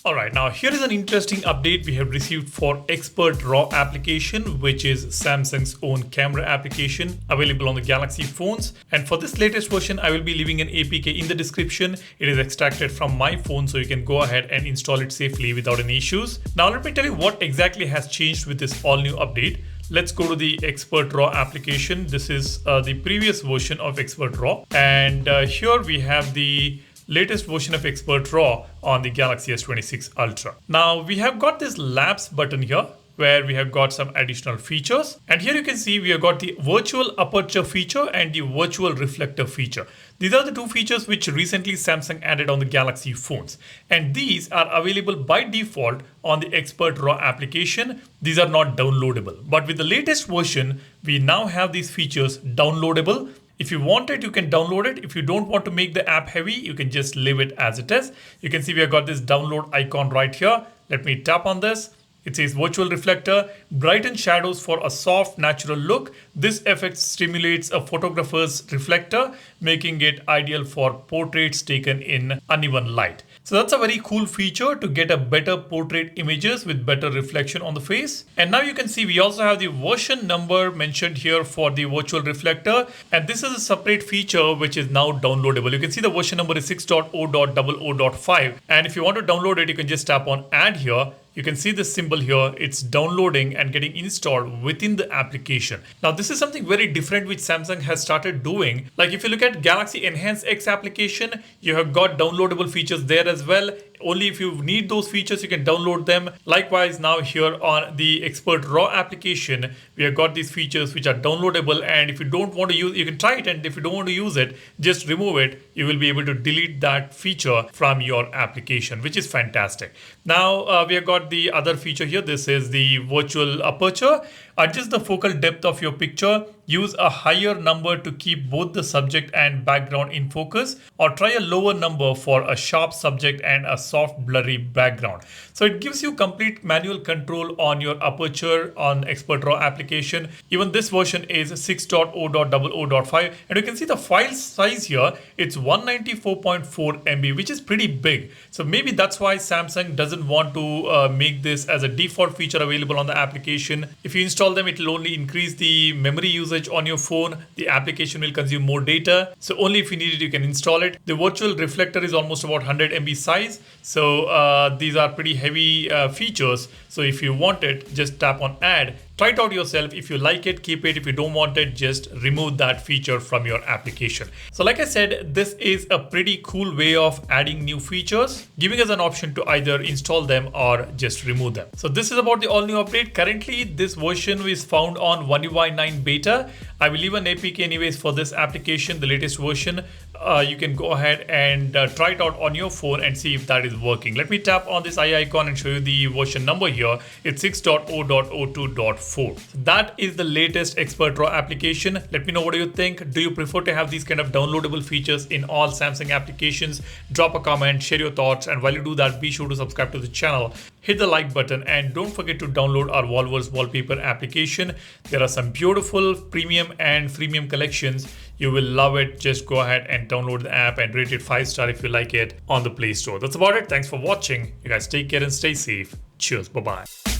Alright, now here is an interesting update we have received for Expert RAW application, which is Samsung's own camera application available on the Galaxy phones. And for this latest version, I will be leaving an APK in the description. It is extracted from my phone, so you can go ahead and install it safely without any issues. Now let me tell you what exactly has changed with this all new update. Let's go to the Expert RAW application. This is the previous version of Expert RAW. And here we have the latest version of Expert RAW on the Galaxy S26 Ultra. Now we have got this Labs button here where we have got some additional features. And here you can see we have got the virtual aperture feature and the virtual reflector feature. These are the two features which recently Samsung added on the Galaxy phones. And these are available by default on the Expert RAW application. These are not downloadable. But with the latest version, we now have these features downloadable. If you want it, you can download it. If you don't want to make the app heavy, you can just leave it as it is. You can see we have got this download icon right here. Let me tap on this. It says virtual reflector, brighten shadows for a soft, natural look. This effect stimulates a photographer's reflector, making it ideal for portraits taken in uneven light. So that's a very cool feature to get a better portrait images with better reflection on the face. And now you can see we also have the version number mentioned here for the virtual reflector. And this is a separate feature which is now downloadable. You can see the version number is 6.0.00.5. And if you want to download it, you can just tap on add here. You can see this symbol here. It's downloading and getting installed within the application. Now, this is something very different which Samsung has started doing. Like if you look at Galaxy Enhance X application, you have got downloadable features there as well. Only if you need those features, you can download them. Likewise, now here on the Expert RAW application, we have got these features which are downloadable. And if you don't want to use, you can try it. And if you don't want to use it, just remove it. You will be able to delete that feature from your application, which is fantastic. Now we have got the other feature here. This is the virtual aperture. Adjust the focal depth of your picture. Use a higher number to keep both the subject and background in focus, or try a lower number for a sharp subject and a soft blurry background. So it gives you complete manual control on your aperture on Expert RAW application. Even this version is 6.0.00.5, and you can see the file size here. It's 194.4 MB, which is pretty big. So maybe that's why Samsung doesn't want to make this as a default feature available on the application. If you install them, it will only increase the memory usage on your phone. The application will consume more data. So only if you need it, you can install it. The virtual reflector is almost about 100 MB size. So these are pretty heavy features. So if you want it, just tap on add. Try it out yourself. If you like it, keep it. If you don't want it, just remove that feature from your application. So like I said, this is a pretty cool way of adding new features, giving us an option to either install them or just remove them. So this is about the all new update. Currently, this version is found on One UI 9 beta. I will leave an APK anyways for this application, the latest version. You can go ahead and try it out on your phone and see if that is working. Let me tap on this eye icon and show you the version number here. It's 6.0.02.4. So that is the latest Expert RAW application. Let me know what do you think. Do you prefer to have these kind of downloadable features in all Samsung applications? Drop a comment, share your thoughts, and while you do that, be sure to subscribe to the channel. Hit the like button and don't forget to download our Volverse wallpaper application. There are some beautiful premium and freemium collections. You will love it. Just go ahead and download the app and rate it 5-star if you like it on the Play Store. That's about it. Thanks for watching. You guys take care and stay safe. Cheers. Bye-bye.